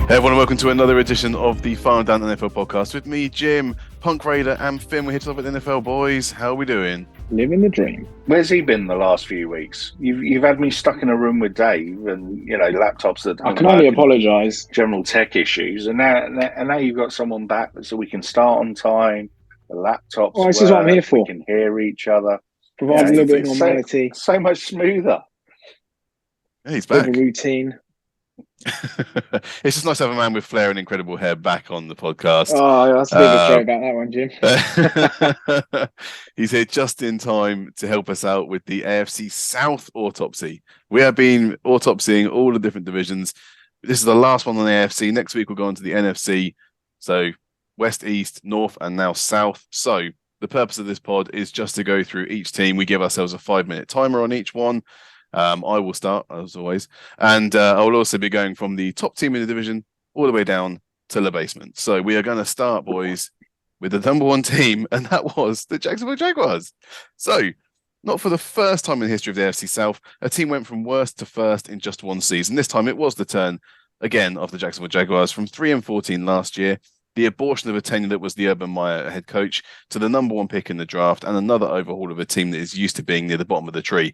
Hey everyone, welcome to another edition of the Farm Down NFL podcast with me, Jim, Punk Raider, and Finn. We're here to talk about the NFL, boys. How are we doing? Living the dream. Where's he been the last few weeks? You've had me stuck in a room with Dave, and laptops that I don't can only work and apologise. general tech issues, and now you've got someone back so we can start on time. The laptops Oh, this work. is what I'm here for. We can hear each other. Provide a little bit of It's normality, so much smoother. Yeah, he's bit back. of a routine. It's just nice to have a man with flair and incredible hair back on the podcast. Oh, that's a bit of a joke about that one, Jim. He's here just in time to help us out with the AFC South autopsy. We have been autopsying all the different divisions. This is the last one on the AFC. Next week we'll go on to the NFC. So West, East, North, and now South. So the purpose of this pod is just to go through each team. We give ourselves a 5-minute timer on each one. I will start, as always. And I will also be going from the top team in the division all the way down to the basement. So we are going to start, boys, with the number one team, and that was the Jacksonville Jaguars. So, not for the first time in the history of the AFC South, a team went from worst to first in just one season. This time it was the turn, again, of the Jacksonville Jaguars from 3-14 last year, the abortion of a tenure that was the Urban Meyer head coach, to the number one pick in the draft, and another overhaul of a team that is used to being near the bottom of the tree.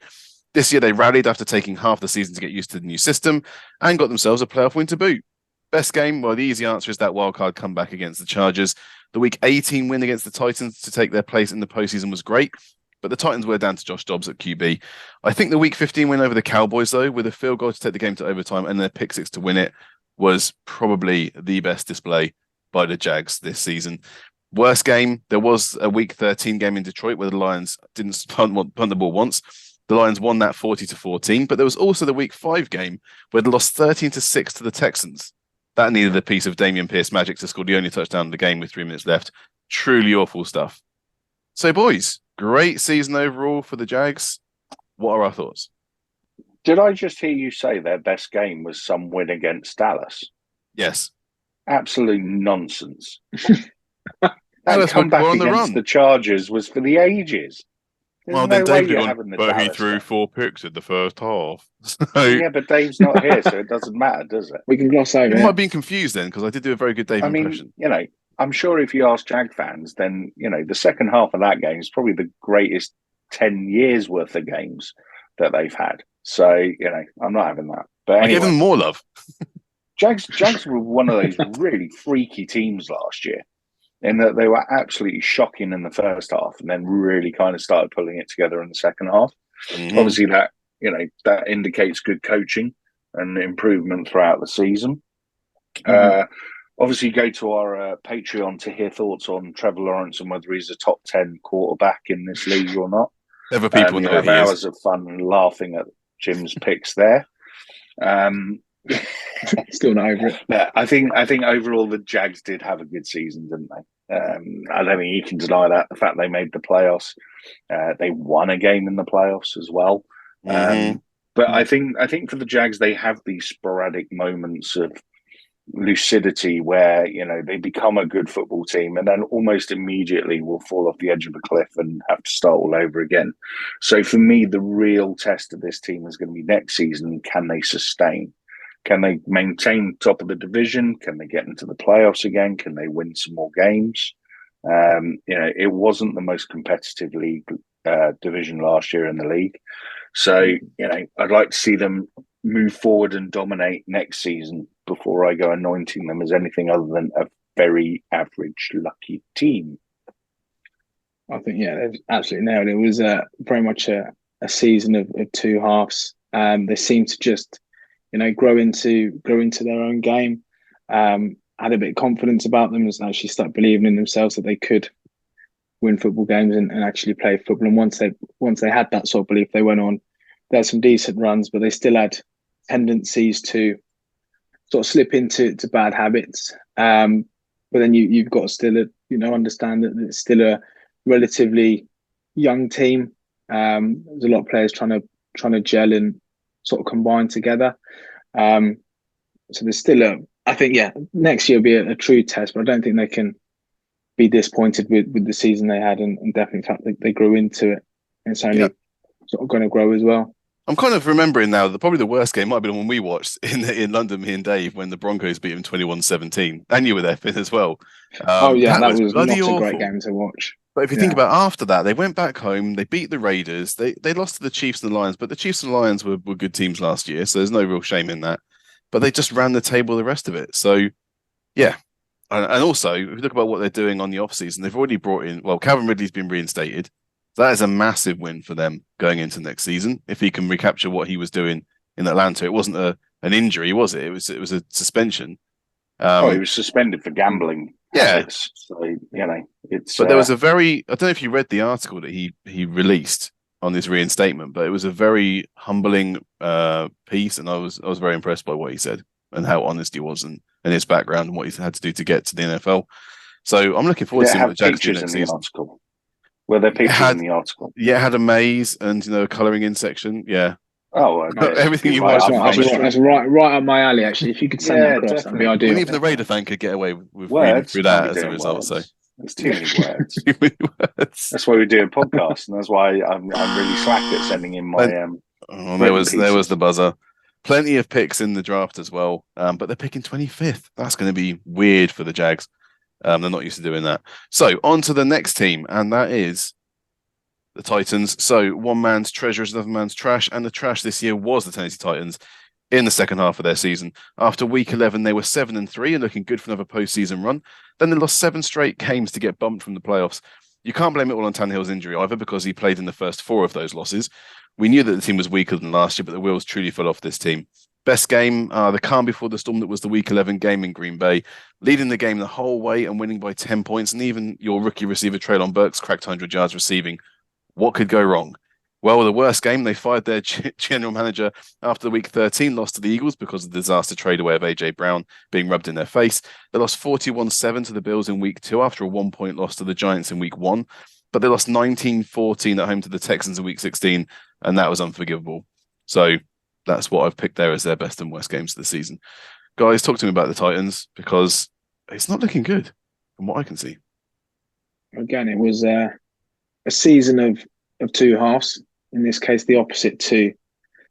This year, they rallied after taking half the season to get used to the new system and got themselves a playoff win to boot. Best game? Well, the easy answer is that wildcard comeback against the Chargers. The Week 18 win against the Titans to take their place in the postseason was great, but the Titans were down to Josh Dobbs at QB. I think the Week 15 win over the Cowboys, though, with a field goal to take the game to overtime and their pick six to win it, was probably the best display by the Jags this season. Worst game, there was a Week 13 game in Detroit where the Lions didn't punt the ball once. The Lions won that 40-14, but there was also the Week 5 game where they lost 13-6 to the Texans. That needed a piece of Dameon Pierce magic to score the only touchdown of the game with 3 minutes left. Truly awful stuff. So, boys, great season overall for the Jags. What are our thoughts? Did I just hear you say their best game was some win against Dallas? Yes. Absolute nonsense. Dallas comeback were on the against run. The Chargers was for the ages. Well, then Dave but he threw 4 picks in the first half. So... Yeah, but Dave's not here, so it doesn't matter, does it? We can gloss over You it. might have been confused then, because I did do a very good Dave impression. I'm sure if you ask Jag fans, then, the second half of that game is probably the greatest 10 years worth of games that they've had. So, I'm not having that. But anyway, I gave them more love. Jags were one of those really freaky teams last year, in that they were absolutely shocking in the first half and then really kind of started pulling it together in the second half. Mm-hmm. Obviously, that indicates good coaching and improvement throughout the season. Mm-hmm. Obviously, go to our Patreon to hear thoughts on Trevor Lawrence and whether he's a top 10 quarterback in this league or not. Never people know have hours of fun laughing at Jim's picks there. Still not over it. Yeah, I think overall the Jags did have a good season, didn't they? I don't think you can deny that. The fact they made the playoffs, they won a game in the playoffs as well. Mm-hmm. But I think for the Jags, they have these sporadic moments of lucidity where they become a good football team and then almost immediately will fall off the edge of a cliff and have to start all over again. So for me, the real test of this team is going to be next season. Can they sustain? Can they maintain top of the division? Can they get into the playoffs again? Can they win some more games? It wasn't the most competitive league division last year in the league. So, I'd like to see them move forward and dominate next season before I go anointing them as anything other than a very average, lucky team. I think, they've absolutely nailed it. It was very much a season of two halves. They seemed to just grow into their own game. Had a bit of confidence about them as they actually start believing in themselves that they could win football games and actually play football. And once they had that sort of belief, they went on. They had some decent runs, but they still had tendencies to sort of slip into bad habits. But then you've got to still understand that it's still a relatively young team. There's a lot of players trying to gel and sort of combine together. So there's still I think next year will be a true test, but I don't think they can be disappointed with the season they had, and definitely the fact that they grew into it. And it's only sort of going to grow as well. I'm kind of remembering now that probably the worst game might be the one we watched in London, me and Dave, when the Broncos beat them 21-17. And you were there, Finn, as well. Oh yeah, That that was was bloody not a great awful. game to watch. But if you think Yeah, about after that, they went back home, they beat the Raiders, they lost to the Chiefs and the Lions, but the Chiefs and Lions were good teams last year, so there's no real shame in that. But they just ran the table the rest of it. So yeah. And also, if you look about what they're doing on the off season, they've already brought in, well, Calvin Ridley's been reinstated. That is a massive win for them going into next season. If he can recapture what he was doing in Atlanta, it wasn't an injury, was it? It was a suspension. Oh, he Um, was suspended for gambling yeah, habits. So, it's but there was a very, I don't know if you read the article that he released on his reinstatement, but it was a very humbling piece, and I was very impressed by what he said and how honest he was and his background and what he's had to do to get to the NFL. So I'm looking forward did to it seeing what have the Jags do pictures in next the season. article? Were there It pictures in had the article? Yeah, it had a maze and a colouring in section. Yeah, Oh, okay. everything you Right watch that's is up right. my rubbish. That's street. right up my alley. Actually, if you could send that Yeah, across, that'd be definitely. I mean, ideal. even the Raider Definitely. fan could get away with reading Words. through Can't that be as a doing result. So words. There's too many words. Words. That's why we do a podcast, and that's why I'm really slack at sending in my And oh, there written was the pieces. buzzer. Plenty of picks in the draft as well, but they're picking 25th. That's going to be weird for the Jags. They're not used to doing that. So on to the next team, and that is the Titans. So one man's treasure is another man's trash, and the trash this year was the Tennessee Titans in the second half of their season. After week 11, they were 7-3 and looking good for another postseason run. Then they lost 7 straight games to get bumped from the playoffs. You can't blame it all on Tannehill's injury either, because he played in the first 4 of those losses. We knew that the team was weaker than last year, but the wheels truly fell off this team. Best game, the calm before the storm that was the week 11 game in Green Bay, leading the game the whole way and winning by 10 points. And even your rookie receiver, Traylon Burks, cracked 100 yards receiving. What could go wrong? Well, the worst game, they fired their general manager after the week 13 loss to the Eagles because of the disaster trade away of A.J. Brown being rubbed in their face. They lost 41-7 to the Bills in week 2 after a 1-point loss to the Giants in week 1. But they lost 19-14 at home to the Texans in week 16, and that was unforgivable. So that's what I've picked there as their best and worst games of the season. Guys, talk to me about the Titans, because it's not looking good from what I can see. Again, it was a season of two halves. In this case, the opposite to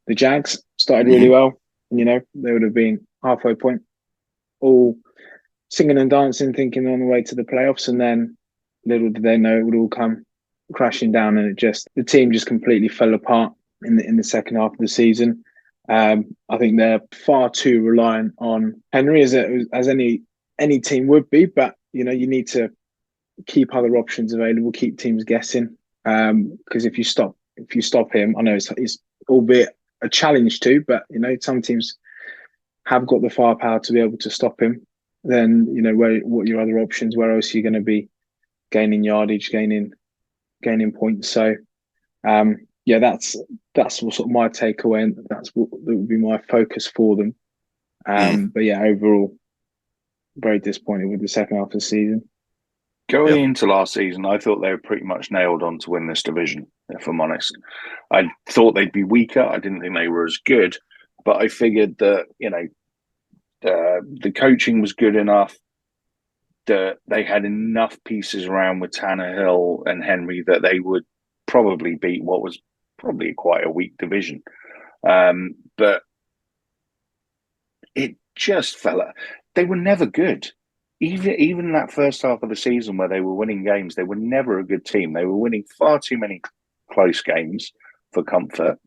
the Jags. Started really well. They would have been halfway point, all singing and dancing, thinking on the way to the playoffs, and then little did they know it would all come crashing down, and the team just completely fell apart in the second half of the season. I think they're far too reliant on Henry as any team would be, but you need to keep other options available, keep teams guessing. Because if you stop him, I know it's albeit a challenge too, but some teams have got the firepower to be able to stop him. Then what your other options? Where else are you going to be gaining yardage, gaining points? So that's sort of my takeaway, and that would be my focus for them. But yeah, overall, very disappointed with the second half of the season. Going into last season, I thought they were pretty much nailed on to win this division, if I'm honest. I thought they'd be weaker. I didn't think they were as good, but I figured that, the coaching was good enough, that they had enough pieces around with Tannehill and Henry that they would probably beat what was probably quite a weak division. But it just fell out. They were never good. Even that first half of the season where they were winning games, they were never a good team. They were winning far too many close games for comfort.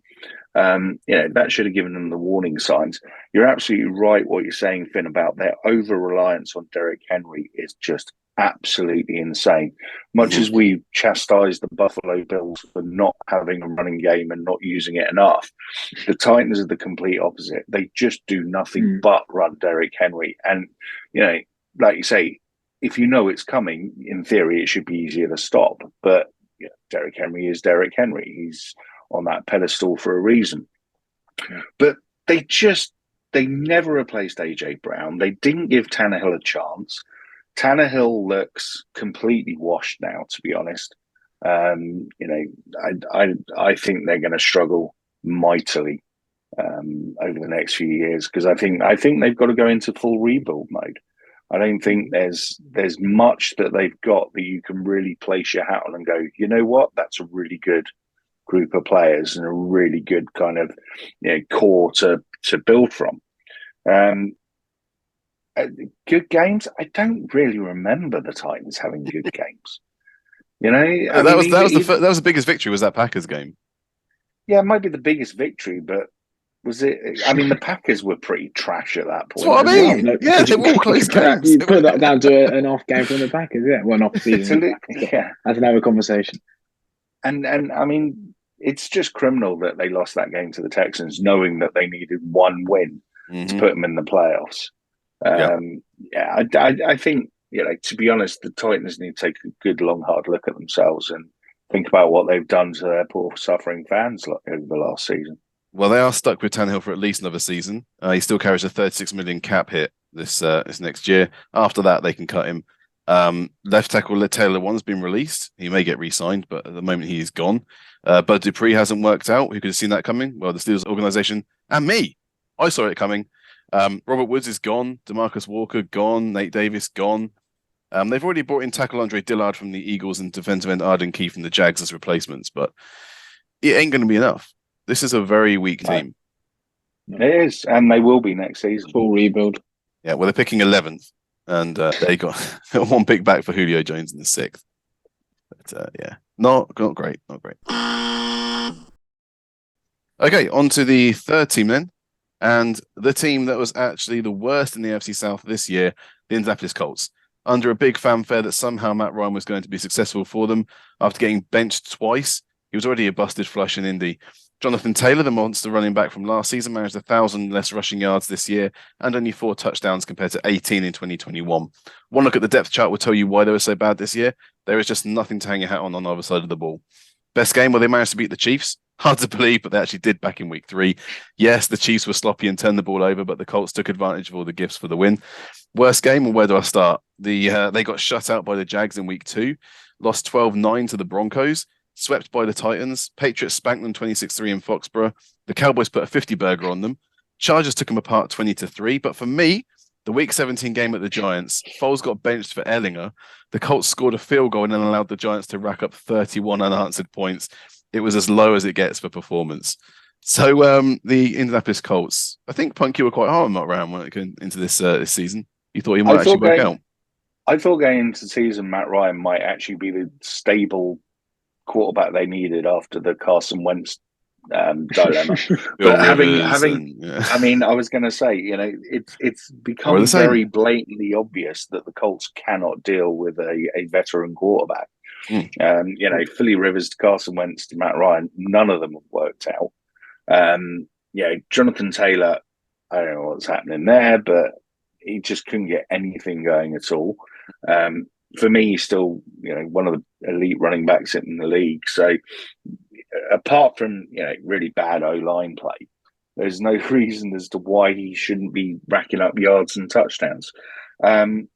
That should have given them the warning signs. You're absolutely right what you're saying, Finn, about their over-reliance on Derrick Henry is just absolutely insane. Much as we chastised the Buffalo Bills for not having a running game and not using it enough, the Titans are the complete opposite. They just do nothing but run Derrick Henry. And, like you say, if you know it's coming, in theory, it should be easier to stop. But Derrick Henry is Derrick Henry. He's on that pedestal for a reason. Yeah. But they never replaced AJ Brown. They didn't give Tannehill a chance. Tannehill looks completely washed now, to be honest. I think they're going to struggle mightily over the next few years, because I think they've got to go into full rebuild mode. I don't think there's much that they've got that you can really place your hat on and go, you know what, that's a really good group of players and a really good kind of core to build from. Good games. I don't really remember the Titans having good games. That was the biggest victory. Was that Packers game? Yeah, it might be the biggest victory, but was it? I mean, the Packers were pretty trash at that point. That's what I mean. Well, Yeah, they were all close games. You put that down to an off game from the Packers, yeah. Well, an off season. Yeah, that's another conversation. And I mean, it's just criminal that they lost that game to the Texans, knowing that they needed one win to put them in the playoffs. I think, to be honest, the Titans need to take a good, long, hard look at themselves and think about what they've done to their poor, suffering fans over the last season. Well, they are stuck with Tannehill for at least another season. He still carries a $36 million cap hit this next year. After that, they can cut him. Left tackle Taylor One's been released. He may get re-signed, but at the moment he is gone. Bud Dupree hasn't worked out. Who could have seen that coming? Well, the Steelers organization and me. I saw it coming. Robert Woods is gone. DeMarcus Walker gone. Nate Davis gone. They've already brought in tackle Andre Dillard from the Eagles and defensive end Arden Key from the Jags as replacements, but it ain't going to be enough. This is a very weak team. It is, and they will be next season. Full rebuild. Yeah, well, they're picking 11th, and they got one pick back for Julio Jones in the 6th. But not great, not great. Okay, on to the third team then, and the team that was actually the worst in the AFC South this year, the Indianapolis Colts. Under a big fanfare that somehow Matt Ryan was going to be successful for them after getting benched twice. He was already a busted flush in Indy. Jonathan Taylor, the monster running back from last season, managed 1,000 less rushing yards this year and only 4 touchdowns compared to 18 in 2021. One look at the depth chart will tell you why they were so bad this year. There is just nothing to hang your hat on either side of the ball. Best game, well, they managed to beat the Chiefs. Hard to believe, but they actually did back in week 3. Yes, the Chiefs were sloppy and turned the ball over, but the Colts took advantage of all the gifts for the win. Worst game, well, where do I start? They got shut out by the Jags in week 2, lost 12-9 to the Broncos, swept by the Titans. Patriots spanked them 26-3 in Foxborough. The Cowboys put a 50 burger on them. Chargers took them apart 20-3. But for me, the week 17 game at the Giants, Foles got benched for Ellinger. The Colts scored a field goal and then allowed the Giants to rack up 31 unanswered points. It was as low as it gets for performance. So the Indianapolis Colts, I think Punk, you were quite hard on Matt Ryan when it came into this season. You thought he might actually work out. I thought going into the season, Matt Ryan might actually be the stable quarterback they needed after the Carson Wentz dilemma. But I mean, I was going to say, it's become very blatantly obvious that the Colts cannot deal with a veteran quarterback. Philly Rivers to Carson Wentz to Matt Ryan, none of them have worked out. Jonathan Taylor, I don't know what's happening there, but he just couldn't get anything going at all. For me, he's still, one of the elite running backs in the league. So apart from, really bad O-line play, there's no reason as to why he shouldn't be racking up yards and touchdowns. I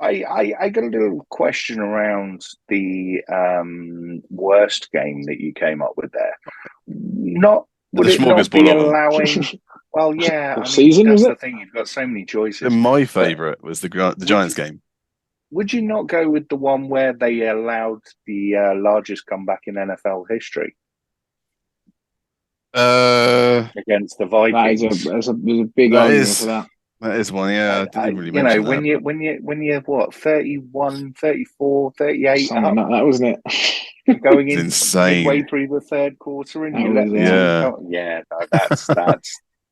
got a little question around the worst game that you came up with there. Would it not be allowing? Well, yeah. Season was it? That's the thing. You've got so many choices. And my favourite was the Giants game. Would you not go with the one where they allowed the largest comeback in NFL history against the Vikings? There's a big argument for that. That is one, yeah. I didn't really mention that. when you're what, 31, 34, 38, something like that, wasn't it? Going in insane. Midway through the third quarter, and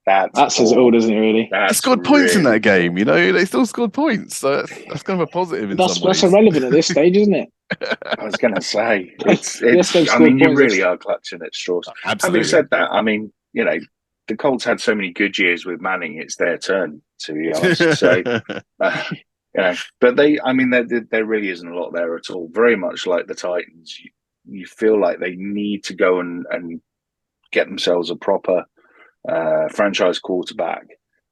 that says it all, doesn't it? Really, they scored points in that game. They still scored points, so that's kind of a positive. That's irrelevant at this stage, isn't it? I was going to say it's. You really are clutching at straws. Absolutely. Having said that, the Colts had so many good years with Manning. It's their turn, to be honest. So, but there really isn't a lot there at all. Very much like the Titans, you feel like they need to go and get themselves a proper franchise quarterback,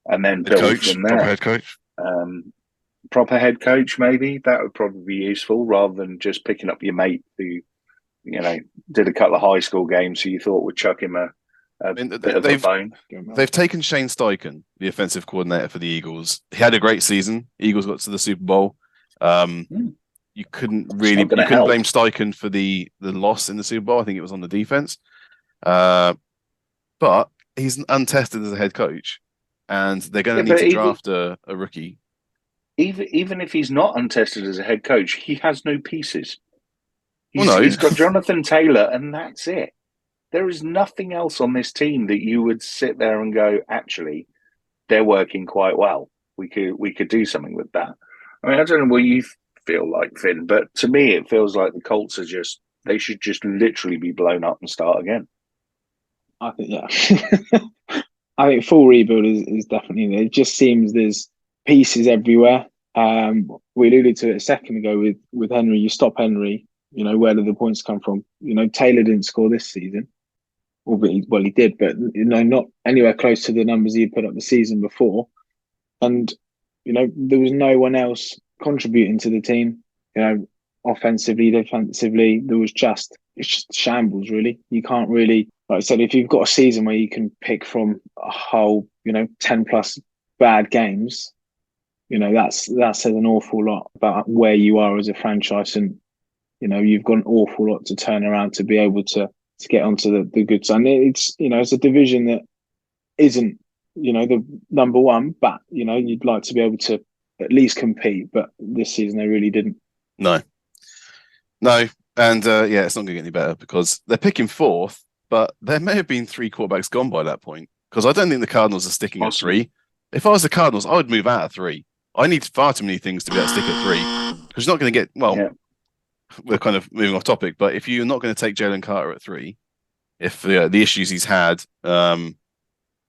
and then build from there. Proper head coach. Proper head coach, maybe that would probably be useful rather than just picking up your mate who, did a couple of high school games, so you thought would chuck him a bit of a bone. They've taken Shane Steichen, the offensive coordinator for the Eagles. He had a great season. Eagles got to the Super Bowl. you couldn't It's not gonna help. blame Steichen for the loss in the Super Bowl. I think it was on the defense. But he's untested as a head coach, and they're going to need to draft a rookie. Even if he's not untested as a head coach, he has no pieces. No. He's got Jonathan Taylor, and that's it. There is nothing else on this team that you would sit there and go, actually, they're working quite well. We could do something with that. I mean, I don't know what you feel like, Finn, but to me, it feels like the Colts are they should just literally be blown up and start again. I think, yeah. I think full rebuild is definitely there. It just seems there's pieces everywhere. We alluded to it a second ago with Henry. You stop Henry, where do the points come from? Taylor didn't score this season. Well, he did, but not anywhere close to the numbers he put up the season before. And there was no one else contributing to the team. Offensively, defensively, it's just shambles. Really, you can't really, like I said, if you've got a season where you can pick from a whole, 10 plus bad games, that says an awful lot about where you are as a franchise, and you've got an awful lot to turn around to be able to get onto the good side. It's it's a division that isn't the number one, but you'd like to be able to at least compete. But this season they really didn't. No, and it's not going to get any better because they're picking fourth, but there may have been 3 quarterbacks gone by that point, because I don't think the Cardinals are sticking at 3. If I was the Cardinals, I would move out of 3. I need far too many things to be able to stick at 3, because you're not going to get We're kind of moving off topic, but if you're not going to take Jalen Carter at 3, if the issues he's had and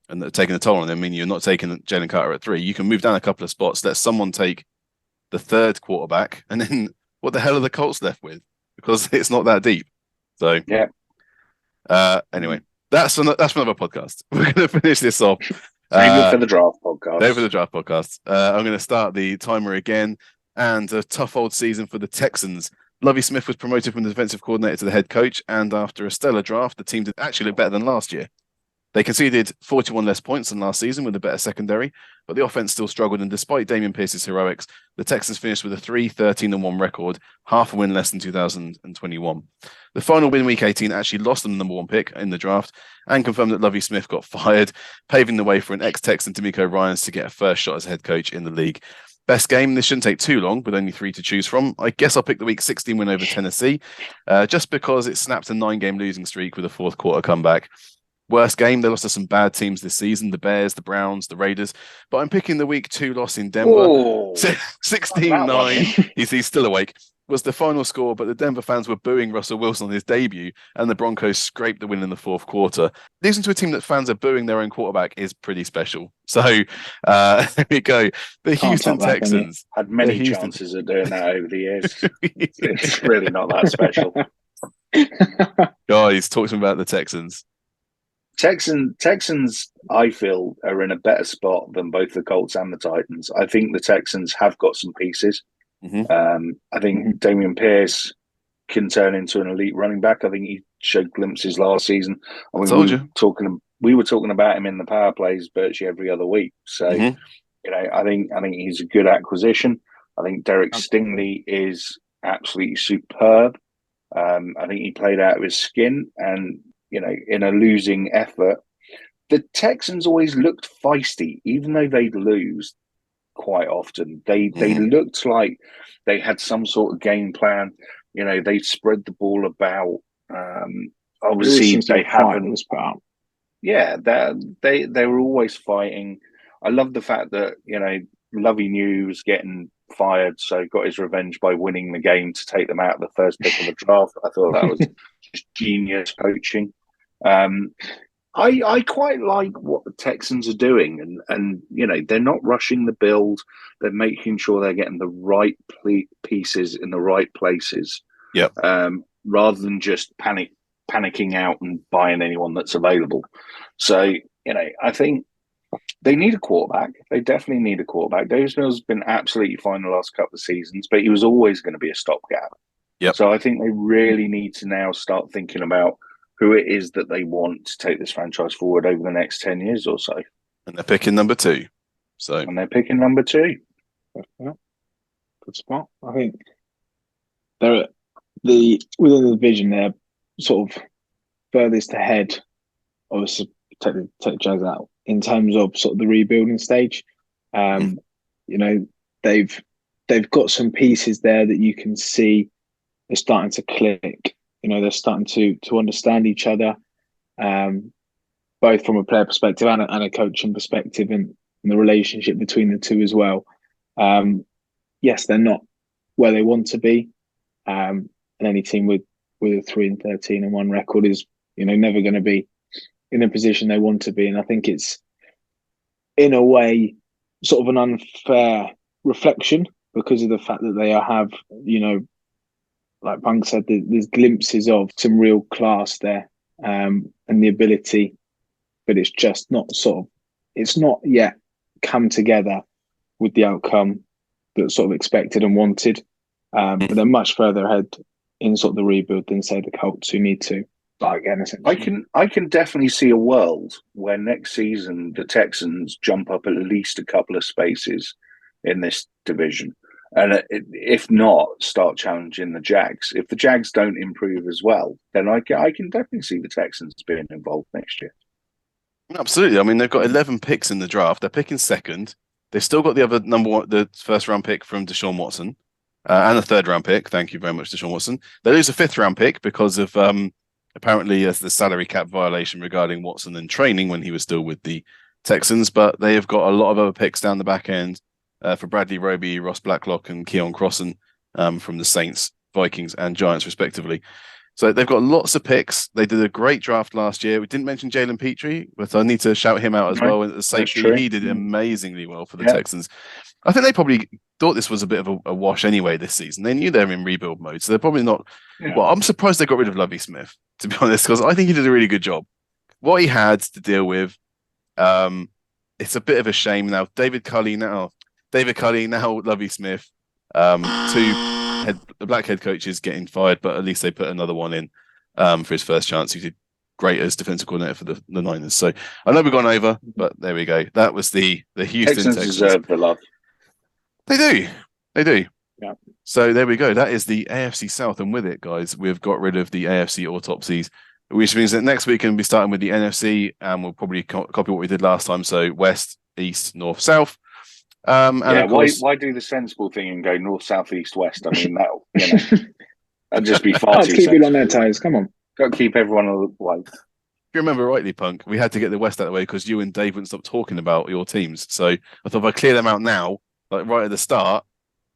that are taking a toll on him mean you're not taking Jalen Carter at 3, you can move down a couple of spots, let someone take the 3rd quarterback, and then what the hell are the Colts left with? Because it's not that deep. So anyway, that's for another podcast. We're going to finish this off. Save it for the draft podcast. I'm going to start the timer again, and a tough old season for the Texans. Lovie Smith was promoted from the defensive coordinator to the head coach, and after a stellar draft, the team did actually look better than last year. They conceded 41 less points than last season with a better secondary, but the offense still struggled, and despite Damian Pierce's heroics, the Texans finished with a 3-13-1 record, half a win less than 2021. The final win, Week 18, actually lost them the number 1 pick in the draft and confirmed that Lovie Smith got fired, paving the way for an ex-Texan D'Amico Ryans to get a first shot as head coach in the league. Best game, this shouldn't take too long, with only 3 to choose from. I guess I'll pick the Week 16 win over Tennessee, just because it snapped a 9-game losing streak with a 4th quarter comeback. Worst game, they lost to some bad teams this season, the Bears, the Browns, the Raiders. But I'm picking the Week 2 loss in Denver. 16-9. He's still awake. Was the final score, but the Denver fans were booing Russell Wilson on his debut, and the Broncos scraped the win in the 4th quarter. Losing to a team that fans are booing their own quarterback is pretty special. So there we go. The Houston Texans had many chances of doing that over the years. It's really not that special. Guys, talk to me about the Texans. Texans, I feel, are in a better spot than both the Colts and the Titans. I think the Texans have got some pieces. I think Damian Pierce can turn into an elite running back. I think he showed glimpses last season. I mean, we were talking about him in the power plays virtually every other week. So, I think he's a good acquisition. I think Derek Stingley is absolutely superb. I think he played out of his skin, and in a losing effort, the Texans always looked feisty, even though they'd lose quite often. They looked like they had some sort of game plan. They spread the ball about. Obviously, they haven't. Yeah, they were always fighting. I love the fact that Lovie knew he was getting fired, so got his revenge by winning the game to take them out of the first pick of the draft. I thought that was just genius coaching. I quite like what the Texans are doing, and they're not rushing the build. They're making sure they're getting the right pieces in the right places. Yeah. Rather than just panicking out and buying anyone that's available. So I think they need a quarterback. They definitely need a quarterback. Davis Mills has been absolutely fine the last couple of seasons, but he was always going to be a stopgap. Yep. So I think they really need to now start thinking about who it is that they want to take this franchise forward over the next 10 years or so. And they're picking number 2. And they're picking number 2. Yeah. Good spot. I think they're within the division. They're sort of furthest ahead. Obviously, take the Jags out in terms of sort of the rebuilding stage. You know, they've got some pieces there that you can see they're starting to click. You know, they're starting to understand each other, both from a player perspective and a coaching perspective, and the relationship between the two as well. Yes, they're not where they want to be, and any team with a 3-13-1 record is, you know, never going to be in a position they want to be. And I think it's, in a way, sort of an unfair reflection because of the fact that they have, you know, like Punk said, there's glimpses of some real class there, and the ability, but it's just not it's not yet come together with the outcome that's sort of expected and wanted. But they're much further ahead in sort of the rebuild than, say, the Colts, who need to. But again, I can definitely see a world where next season the Texans jump up at least a couple of spaces in this division, and if not, start challenging the Jags. If the Jags don't improve as well, then I can definitely see the Texans being involved next year. Absolutely. I mean, they've got 11 picks in the draft. They're picking second. They've still got the other number one, the first round pick from Deshaun Watson, and a third round pick. Thank you very much, Deshaun Watson. They lose a fifth round pick because of apparently the salary cap violation regarding Watson and training when he was still with the Texans. But they have got a lot of other picks down the back end for Bradley Roby, Ross Blacklock, and Keon Crossan from the Saints, Vikings, and Giants, respectively. So they've got lots of picks. They did a great draft last year. We didn't mention Jalen Petrie, but I need to shout him out as well. At the safety, he did amazingly well for the Texans. I think they probably thought this was a bit of a wash anyway this season. They knew they were in rebuild mode, so they're probably not. Yeah. Well, I'm surprised they got rid of Lovie Smith, to be honest, because I think he did a really good job. What he had to deal with, it's a bit of a shame now. David Culley now, Lovie Smith, the black head coach is getting fired, but at least they put another one in for his first chance. He did great as defensive coordinator for the Niners. So I know we've gone over, but there we go. That was the Houston Texans. Deserve the love. They do. Yeah. So there we go. That is the AFC South, and with it, guys, we've got rid of the AFC autopsies, which means that next week we'll be starting with the NFC, and we'll probably copy what we did last time. So West, East, North, South. And course, why do the sensible thing and go north, south, east, west? I mean, that'd just be far too keep it on their toes. Come on. Got to keep everyone away. If you remember rightly, Punk, we had to get the West out of the way because you and Dave wouldn't stop talking about your teams. So I thought if I clear them out now, like right at the start,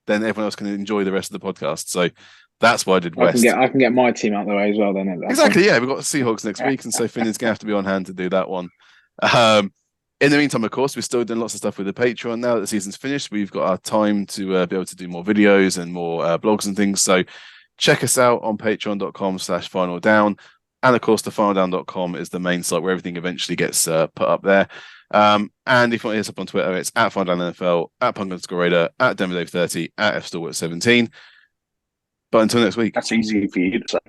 then everyone else can enjoy the rest of the podcast. So that's why I did West. I can get my team out of the way as well then. Exactly, yeah. We've got the Seahawks next week, and so Finn is going to have to be on hand to do that one. In the meantime, of course, we're still doing lots of stuff with the Patreon. Now that the season's finished, we've got our time to be able to do more videos and more blogs and things. So check us out on patreon.com/finaldown. And of course, thefinaldown.com is the main site where everything eventually gets put up there. And if you want to hit us up on Twitter, it's at FinalDownNFL, at Punk_Raider, at DemoDave30, at FStalwart17. But until next week. That's easy for you to say.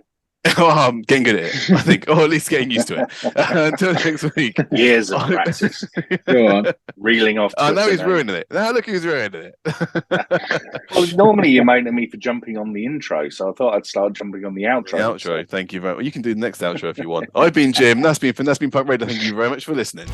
Oh, I'm getting good at it, I think, or at least getting used to it. Until next week. Years of practice. Go on. Reeling off. I know he's ruining it. Now look who's ruining it. Well, normally you're moaning at me for jumping on the intro, so I thought I'd start jumping on the outro. The outro, thank you very much. You can do the next outro if you want. I've been Jim, that's been Finn, that's been Punk Radio. Thank you very much for listening.